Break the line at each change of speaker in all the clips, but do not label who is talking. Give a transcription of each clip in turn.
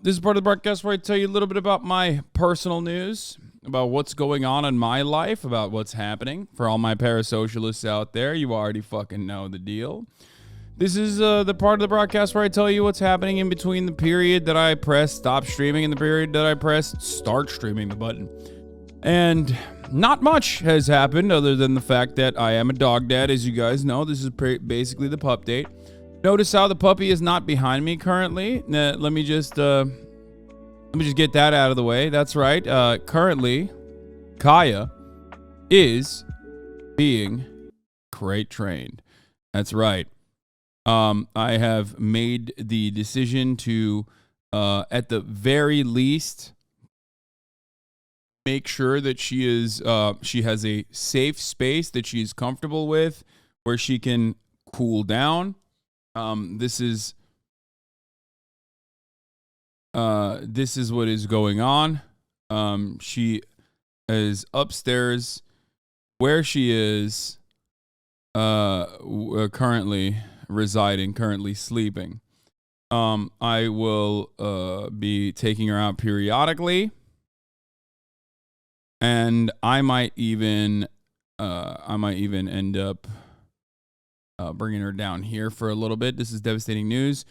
This is part of the broadcast where I tell you a little bit about my personal news, about what's going on in my life, about what's happening. For all my parasocialists out there, you already fucking know the deal. This is the part of the broadcast where I tell you what's happening in between the period that I press stop streaming and the period that I press start streaming the button. And not much has happened other than the fact that I am a dog dad, as you guys know. This is basically the pup date. Notice how the puppy is not behind me currently. Let me just get that out of the way. That's right. Currently, Kaya is being crate trained. That's right. I have made the decision to, at the very least, make sure that she has a safe space that she's comfortable with, where she can cool down. This is what is going on. She is upstairs where she is currently residing, currently sleeping. I will be taking her out periodically, and I might even end up bringing her down here for a little bit. This is devastating news.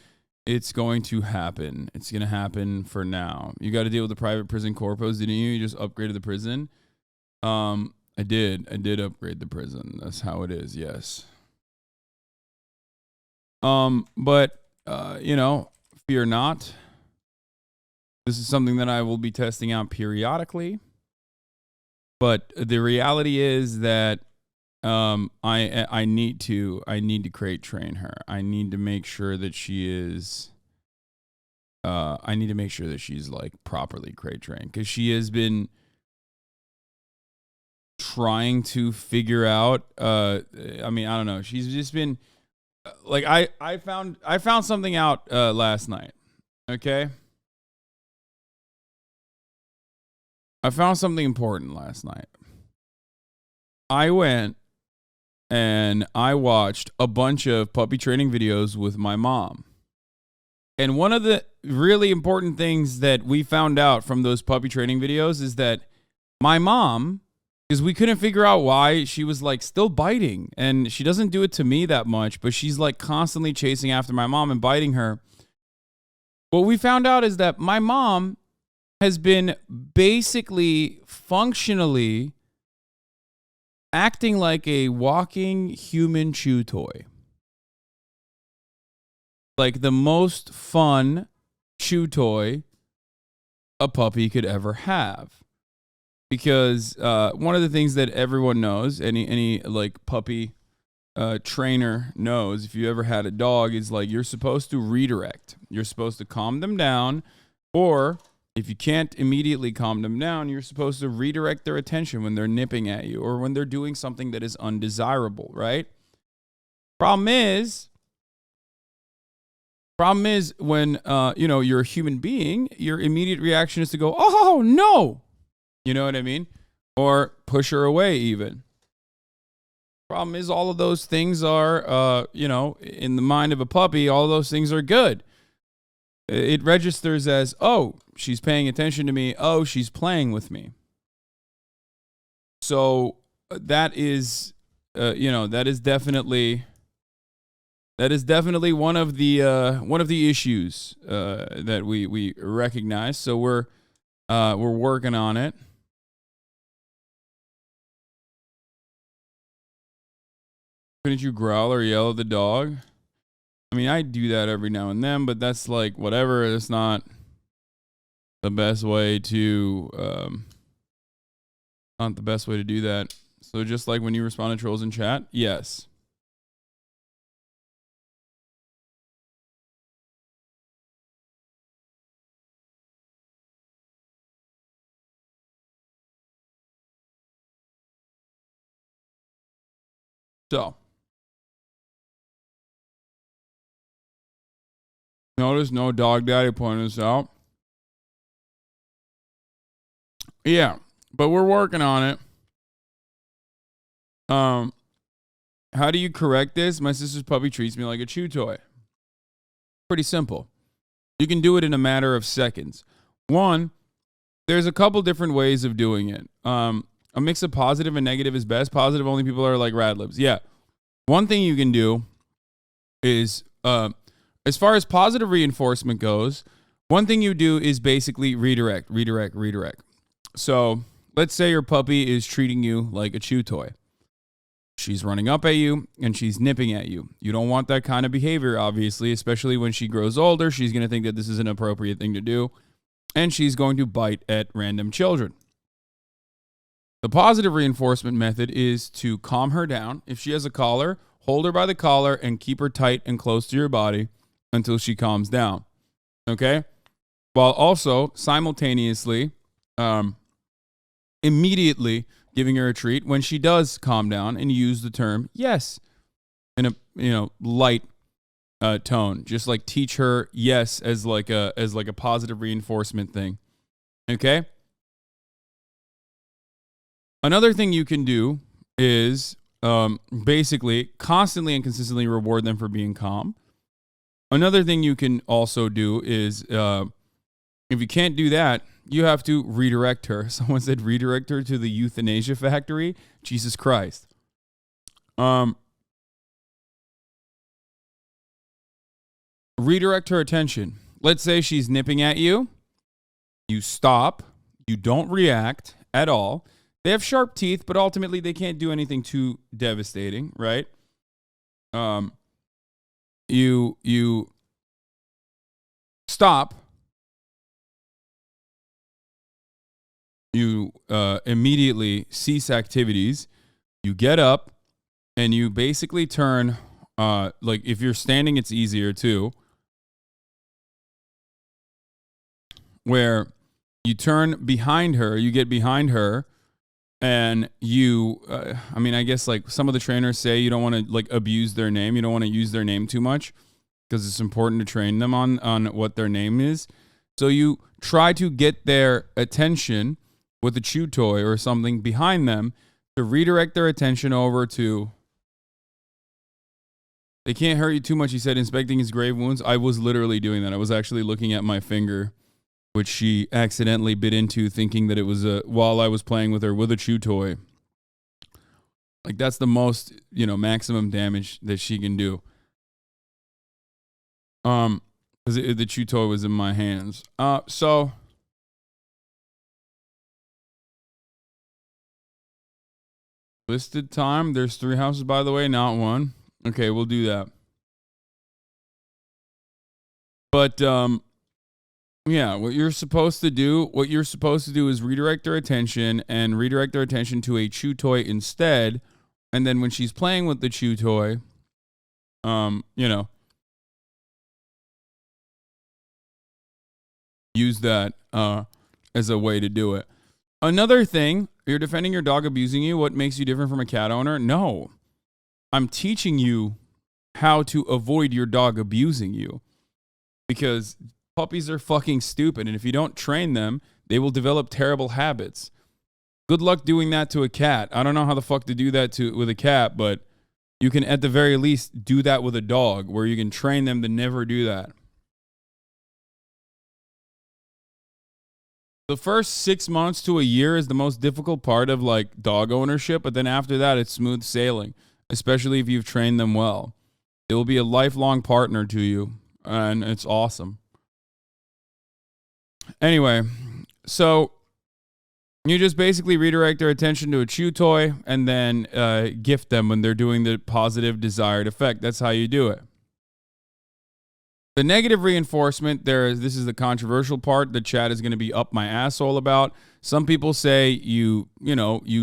It's going to happen. It's going to happen for now. You got to deal with the private prison corpos, didn't you? You just upgraded the prison. I did upgrade the prison. That's how it is. Yes. But fear not. This is something that I will be testing out periodically. But the reality is that I need to crate train her. I need to make sure that she is. I need to make sure that she's like properly crate trained, because she has been trying to figure out. I don't know. She's just been like I found something out last night. Okay. I found something important last night. I went and I watched a bunch of puppy training videos with my mom. And one of the really important things that we found out from those puppy training videos is that my mom, because we couldn't figure out why she was like still biting, and she doesn't do it to me that much, but she's like constantly chasing after my mom and biting her. What we found out is that my mom has been basically functionally acting like a walking human chew toy. Like the most fun chew toy a puppy could ever have. Because one of the things that everyone knows, any like puppy trainer knows, if you ever had a dog, is like you're supposed to redirect. You're supposed to calm them down, or if you can't immediately calm them down, you're supposed to redirect their attention when they're nipping at you or when they're doing something that is undesirable, right? Problem is when you're a human being, your immediate reaction is to go, "Oh no," you know what I mean, or push her away. Even problem is, all of those things are, in the mind of a puppy, all of those things are good. It registers as, oh, she's paying attention to me. Oh, she's playing with me. So that is definitely one of the issues that we recognize. So we're working on it. Couldn't you growl or yell at the dog? I mean, I do that every now and then, but that's like whatever. That's not the best way to do that. So just like when you respond to trolls in chat, yes. So notice no dog daddy pointed this out. Yeah, but we're working on it. How do you correct this? My sister's puppy treats me like a chew toy. Pretty simple. You can do it in a matter of seconds. One, there's a couple different ways of doing it. A mix of positive and negative is best. Positive, only people are like rad libs. Yeah. One thing you can do is, as far as positive reinforcement goes, one thing you do is basically redirect. So let's say your puppy is treating you like a chew toy. She's running up at you and she's nipping at you. You don't want that kind of behavior, obviously, especially when she grows older. She's going to think that this is an appropriate thing to do, and she's going to bite at random children. The positive reinforcement method is to calm her down. If she has a collar, hold her by the collar and keep her tight and close to your body until she calms down. Okay? While also simultaneously, immediately giving her a treat when she does calm down, and use the term yes in a light tone. Just like teach her yes as like a positive reinforcement thing. Okay? Another thing you can do is basically constantly and consistently reward them for being calm. Another thing you can also do is, if you can't do that, you have to redirect her. Someone said redirect her to the euthanasia factory. Jesus Christ. Redirect her attention. Let's say she's nipping at you. You stop. You don't react at all. They have sharp teeth, but ultimately they can't do anything too devastating, right? You stop. You immediately cease activities. You get up, and you basically turn. Like if you're standing, it's easier too. Where you turn behind her, you get behind her. And you, I guess like some of the trainers say you don't want to like abuse their name. You don't want to use their name too much because it's important to train them on what their name is. So you try to get their attention with a chew toy or something behind them to redirect their attention over to, they can't hurt you too much. He said, inspecting his grave wounds. I was literally doing that. I was actually looking at my finger, which she accidentally bit into, thinking that it was while I was playing with her with a chew toy. Like that's the most, maximum damage that she can do. Because the chew toy was in my hands. So listed time. There's 3 houses, by the way, not 1. Okay, we'll do that. But yeah, what you're supposed to do is redirect their attention to a chew toy instead. And then when she's playing with the chew toy, use that as a way to do it. Another thing, you're defending your dog abusing you. What makes you different from a cat owner? No, I'm teaching you how to avoid your dog abusing you, because puppies are fucking stupid, and if you don't train them, they will develop terrible habits. Good luck doing that to a cat. I don't know how the fuck to do that with a cat, but you can at the very least do that with a dog, where you can train them to never do that. The first 6 months to a year is the most difficult part of like dog ownership, but then after that, it's smooth sailing, especially if you've trained them well. It will be a lifelong partner to you, and it's awesome. Anyway, so you just basically redirect their attention to a chew toy and then gift them when they're doing the positive desired effect. That's how you do it. The negative reinforcement, this is the controversial part. The chat is going to be up my asshole about. Some people say you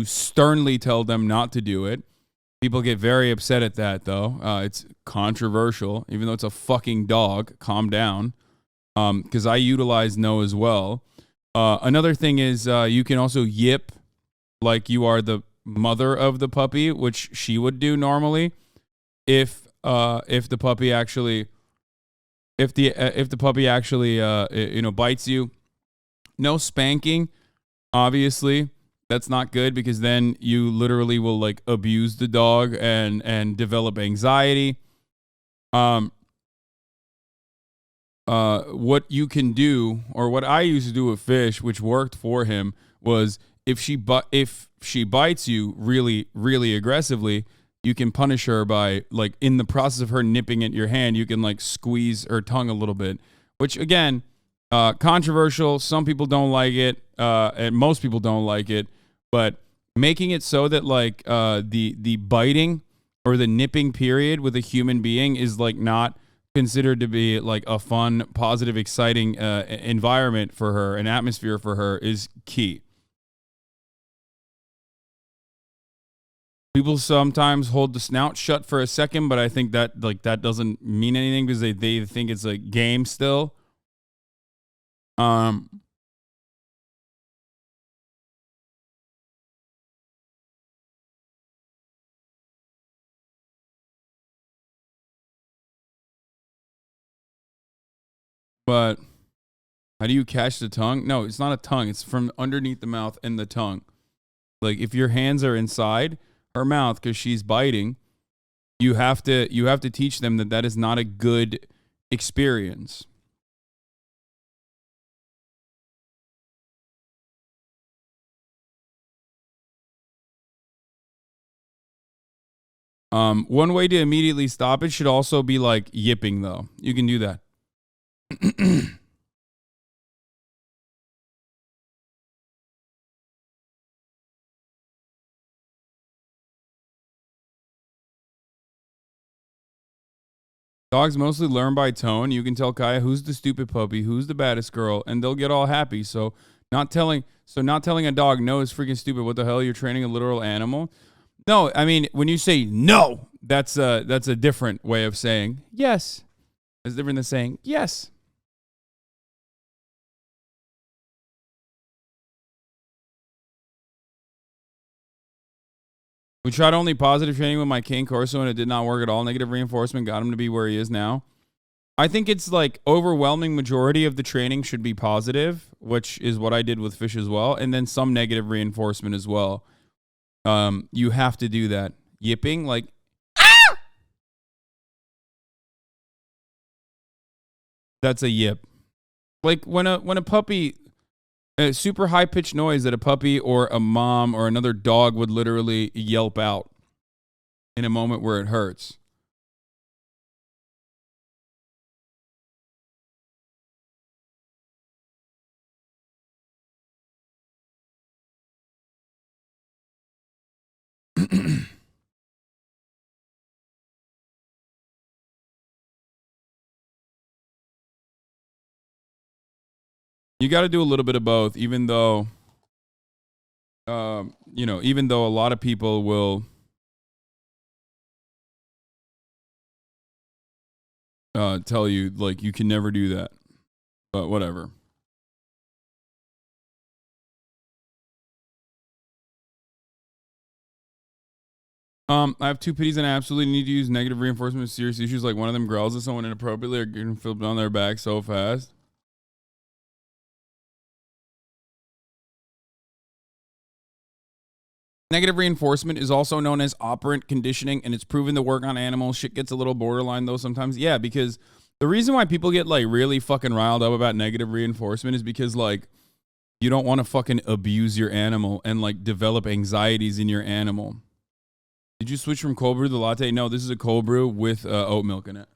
sternly tell them not to do it. People get very upset at that, though. It's controversial, even though it's a fucking dog. Calm down. Because I utilize no as well. Another thing is you can also yip like you are the mother of the puppy, which she would do normally if the puppy actually bites you. No spanking, obviously. That's not good, because then you literally will like abuse the dog and develop anxiety. what you can do, or what I used to do with fish, which worked for him, was if she bites you really, really aggressively, you can punish her by, like, in the process of her nipping at your hand, you can like squeeze her tongue a little bit, which again, controversial. Some people don't like it, and most people don't like it. But making it so that like the biting or the nipping period with a human being is like not considered to be like a fun, positive, exciting environment for her, an atmosphere for her, is key. People sometimes hold the snout shut for a second, but I think that like that doesn't mean anything because they think it's a game still. Um, but how do you catch the tongue? No, it's not a tongue. It's from underneath the mouth and the tongue. Like if your hands are inside her mouth because she's biting, you have to teach them that that is not a good experience. One way to immediately stop it should also be like yipping, though. You can do that. Dogs mostly learn by tone. You can tell Kaya who's the stupid puppy, who's the baddest girl, and they'll get all happy. Not telling a dog no is freaking stupid. What the hell? You're training a literal animal? No, I mean when you say no, that's a different way of saying yes. It's different than saying yes. We tried only positive training with my Cane Corso and it did not work at all. Negative reinforcement got him to be where he is now. I think it's like overwhelming majority of the training should be positive, which is what I did with fish as well, and then some negative reinforcement as well. You have to do that. Yipping, like that's a yip. Like when a puppy, a super high pitched noise that a puppy or a mom or another dog would literally yelp out in a moment where it hurts. You got to do a little bit of both, even though, even though a lot of people will tell you like you can never do that, but whatever. I have two pitties and I absolutely need to use negative reinforcement with serious issues. Like one of them growls at someone inappropriately or getting flipped on their back so fast. Negative reinforcement is also known as operant conditioning, and it's proven to work on animals. Shit gets a little borderline though sometimes. Yeah, because the reason why people get like really fucking riled up about negative reinforcement is because like you don't want to fucking abuse your animal and like develop anxieties in your animal. Did you switch from cold brew to latte? No, this is a cold brew with oat milk in it.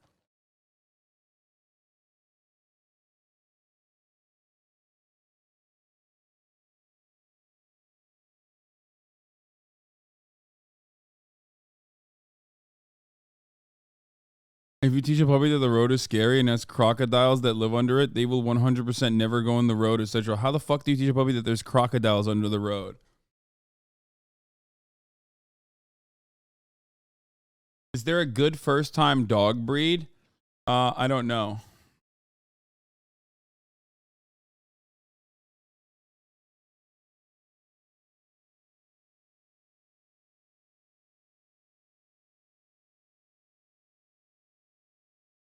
If you teach a puppy that the road is scary and has crocodiles that live under it, they will 100% never go on the road, etc. How the fuck do you teach a puppy that there's crocodiles under the road? Is there a good first time dog breed? I don't know.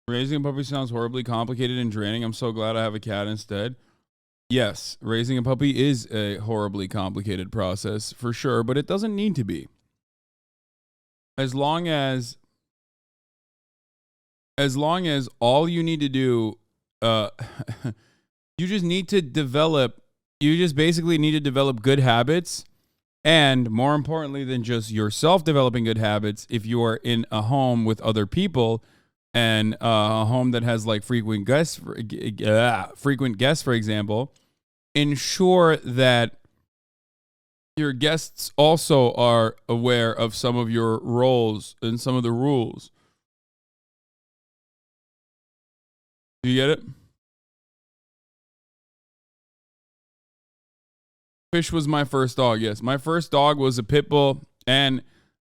Raising a puppy sounds horribly complicated and draining. I'm so glad I have a cat instead. Yes, raising a puppy is a horribly complicated process for sure, but it doesn't need to be. As long as all you need to do you just need to develop. You just basically need to develop good habits. And more importantly than just yourself developing good habits, if you are in a home with other people and a home that has like frequent guests, for example, ensure that your guests also are aware of some of your roles and some of the rules. Do you get it? Fish was my first dog. Yes, my first dog was a pit bull, and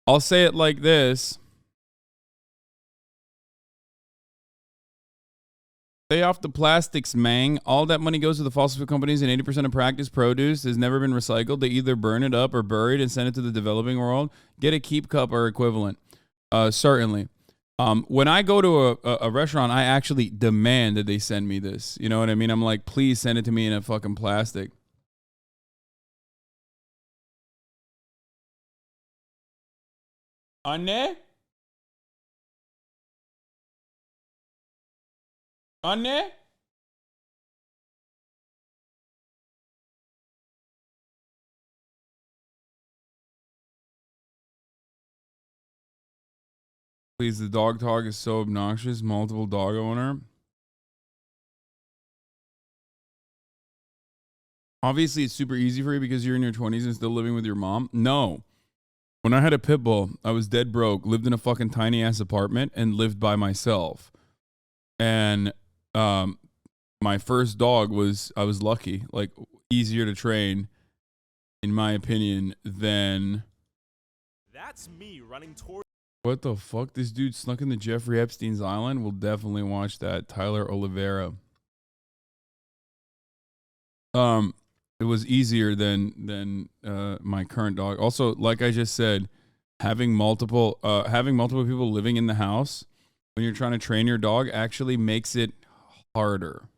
I'll say it like this. Stay off the plastics, mang. All that money goes to the fossil fuel companies, and 80% of practice produce has never been recycled. They either burn it up or bury it and send it to the developing world. Get a keep cup or equivalent. Certainly. When I go to a restaurant, I actually demand that they send me this. You know what I mean? I'm like, please send it to me in a fucking plastic. Anne? Anne? Please, the dog talk is so obnoxious. Multiple dog owner. Obviously, it's super easy for you because you're in your 20s and still living with your mom. No. When I had a pit bull, I was dead broke, lived in a fucking tiny ass apartment, and lived by myself. And my first dog I was lucky, like easier to train, in my opinion, than.
That's me running towards.
What the fuck? This dude snuck into Jeffrey Epstein's island? We'll definitely watch that. Tyler Oliveira. It was easier than my current dog. Also, like I just said, having multiple people living in the house when you're trying to train your dog actually makes it harder.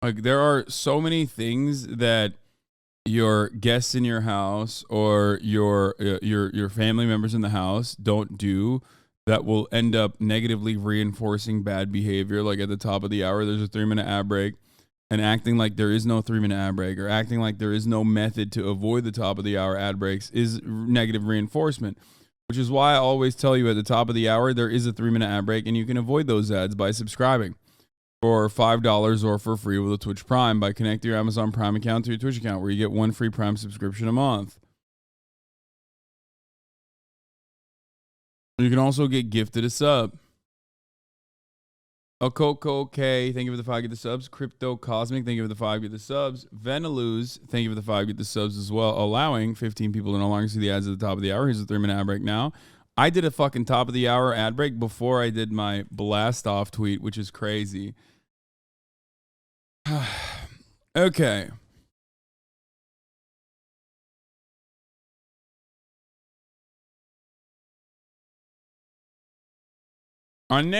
Like there are so many things that your guests in your house or your family members in the house don't do that will end up negatively reinforcing bad behavior. Like at the top of the hour, there's a 3-minute ad break, and acting like there is no 3-minute ad break or acting like there is no method to avoid the top of the hour ad breaks is negative reinforcement. Which is why I always tell you at the top of the hour, there is a 3-minute ad break, and you can avoid those ads by subscribing for $5 or for free with a Twitch Prime by connecting your Amazon Prime account to your Twitch account, where you get one free Prime subscription a month. You can also get gifted a sub. Okoko K, thank you for the 5 get the subs. Crypto Cosmic, thank you for the 5 get the subs. Venaluz, thank you for the 5 get the subs as well, allowing 15 people to no longer see the ads at the top of the hour. Here's a 3-minute ad break now. I did a fucking top of the hour ad break before I did my blast off tweet, which is crazy. Okay. Anne?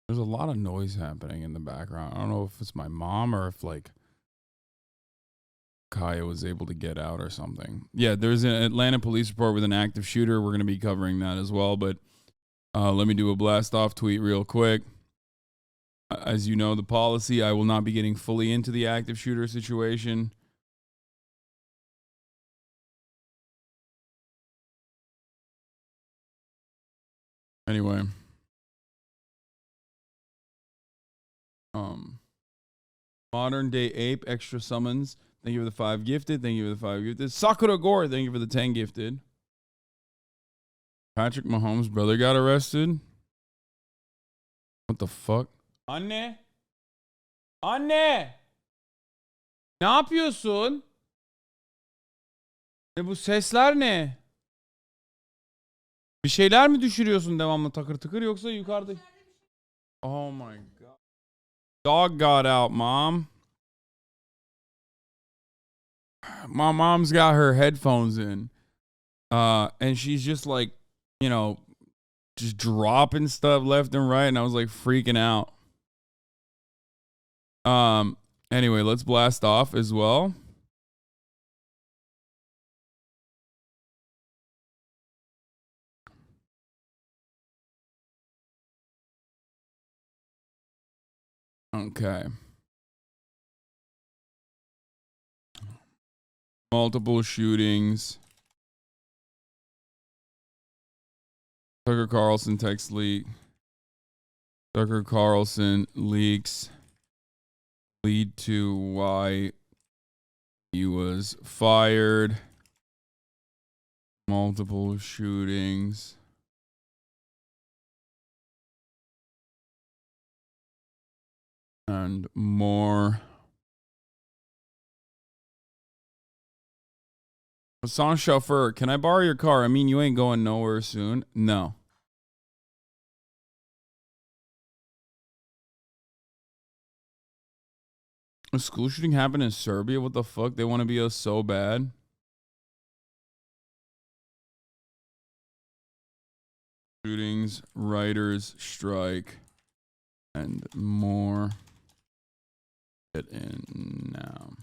There's a lot of noise happening in the background. I don't know if it's my mom or if like Kaya was able to get out or something. Yeah, there's an Atlanta police report with an active shooter. We're going to be covering that as well, but let me do a blast off tweet real quick. As you know, the policy, I will not be getting fully into the active shooter situation. Anyway. Modern day ape, extra summons. Thank you for the 5 gifted. Thank you for the 5 gifted. Sakura Gore, thank you for the 10 gifted. Patrick Mahomes' brother got arrested. What the fuck? Anne? Anne! Ne yapıyorsun? Bu sesler ne? Bir şeyler mi düşürüyorsun devamlı takır tıkır yoksa yukarıda? Oh my god. Dog got out, mom. My mom's got her headphones in. And she's just like you know, just dropping stuff left and right, and I was like freaking out. Anyway, let's blast off as well. Okay. Multiple shootings. Tucker Carlson text leak. Tucker Carlson leaks lead to why he was fired. Multiple shootings. And more. Hassan chauffeur, can I borrow your car? I mean, you ain't going nowhere soon. No. A school shooting happened in Serbia? What the fuck? They want to be us so bad. Shootings, writers strike, and more. Get in now.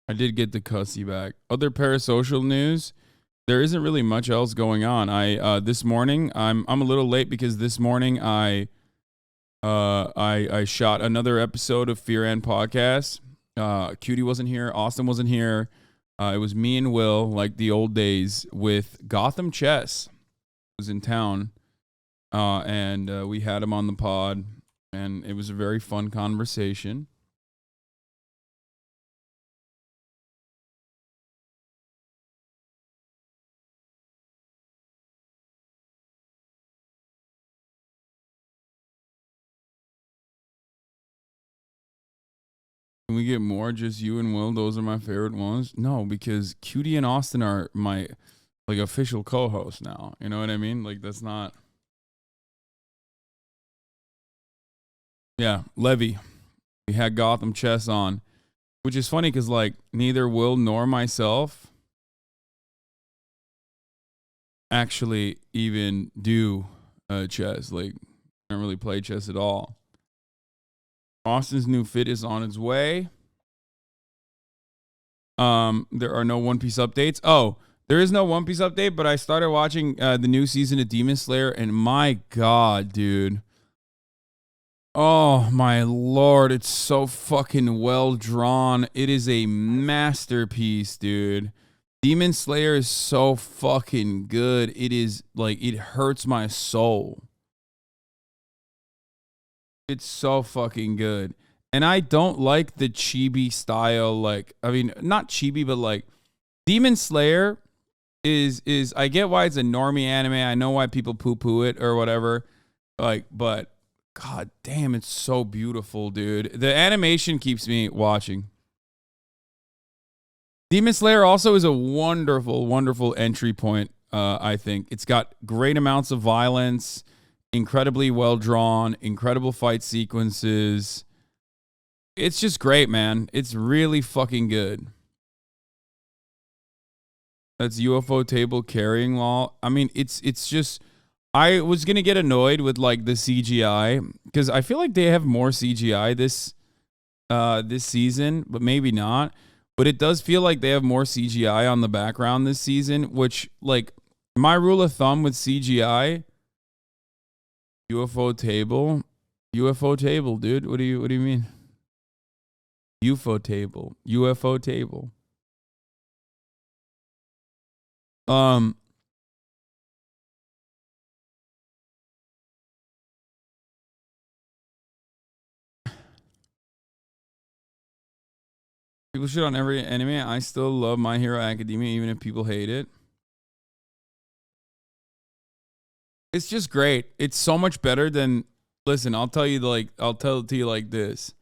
I did get the cussy back. Other parasocial news. There isn't really much else going on. I this morning I'm a little late because this morning I shot another episode of Fear and Podcast. Cutie wasn't here. Austin wasn't here. It was me and Will, like the old days, with Gotham Chess. Was in town, and we had him on the pod, and it was a very fun conversation. Can we get more? Just you and Will? Those are my favorite ones. No, because Cutie and Austin are my like official co-host now. You know what I mean? Like that's not. Yeah, Levy. We had Gotham Chess on, which is funny because like neither Will nor myself actually even do chess. Like, don't really play chess at all. Austin's new fit is on its way. There are no One Piece updates. Oh, there is no One Piece update, but I started watching the new season of Demon Slayer, and my God, dude. Oh, my Lord. It's so fucking well drawn. It is a masterpiece, dude. Demon Slayer is so fucking good. It is like, it hurts my soul. It's so fucking good. And I don't like the chibi style, like, I mean, not chibi, but like Demon Slayer is I get why it's a normie anime. I know why people poo-poo it or whatever. Like, but God damn, it's so beautiful, dude. The animation keeps me watching. Demon Slayer also is a wonderful, wonderful entry point, I think. It's got great amounts of violence, incredibly well drawn, incredible fight sequences. It's just great, man. It's really fucking good. That's UFO table carrying law. I mean, it's just I was gonna get annoyed with like the CGI because I feel like they have more CGI this season, but maybe not. But it does feel like they have more CGI on the background this season, which like my rule of thumb with CGI. UFO table, dude. What do you mean? UFO table. People shit on every anime. I still love My Hero Academia, even if people hate it. It's just great. It's so much better than. Listen, I'll tell it to you like this.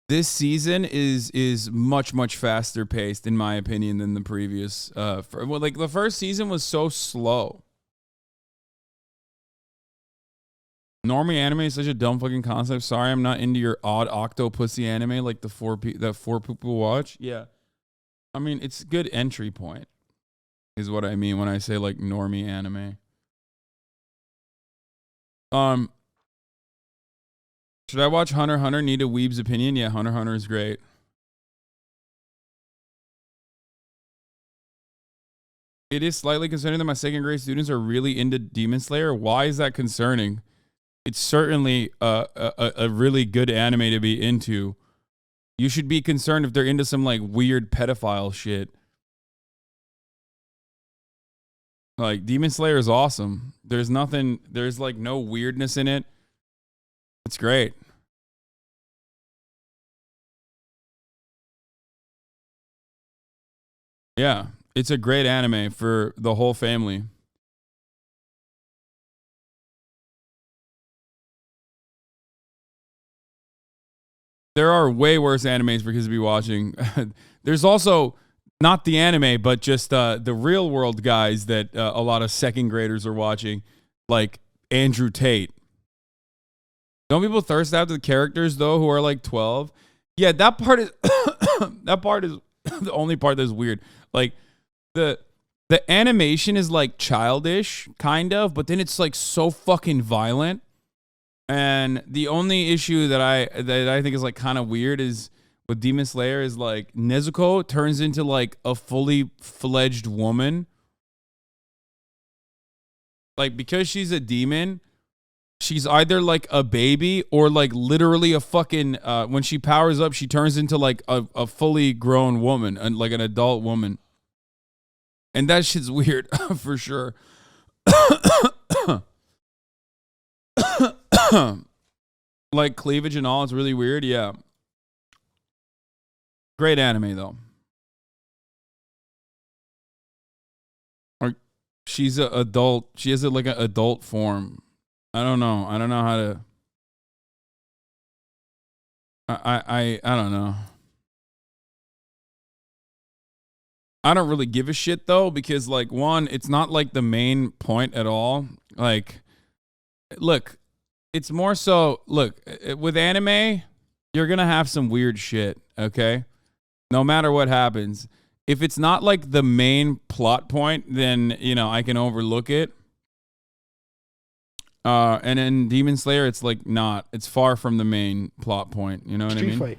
This season is much faster paced in my opinion than the previous. Like the first season was so slow. Normie anime is such a dumb fucking concept. Sorry, I'm not into your odd octopussy anime like that four people watch. Yeah, I mean it's a good entry point, is what I mean when I say like normie anime. Should I watch Hunter x Hunter? Need a weeb's opinion? Yeah, Hunter x Hunter is great. It is slightly concerning that my second grade students are really into Demon Slayer. Why is that concerning? It's certainly a really good anime to be into. You should be concerned if they're into some like weird pedophile shit. Like Demon Slayer is awesome. There's like no weirdness in it. It's great. Yeah, it's a great anime for the whole family. There are way worse animes for kids to be watching. There's also not the anime, but just the real world guys that a lot of second graders are watching, like Andrew Tate. Don't people thirst after the characters though who are like 12? Yeah, that part is that part is the only part that's weird. Like the animation is like childish, kind of, but then it's like so fucking violent. And the only issue that I think is like kind of weird is with Demon Slayer is like Nezuko turns into like a fully fledged woman. Like because she's a demon, she's either like a baby or like literally a fucking when she powers up, she turns into like a fully grown woman and like an adult woman. And that shit's weird for sure. Like cleavage and all, it's really weird. Yeah. Great anime though. Or she's an adult. She has like an adult form. I don't know. I don't know how to. I don't know. I don't really give a shit though because like one, it's not like the main point at all. Like, look, it's more so. Look, with anime, you're gonna have some weird shit. Okay, no matter what happens. If it's not like the main plot point, then you know I can overlook it. And in Demon Slayer, it's like not. It's far from the main plot point. You know what I mean?
Street fight.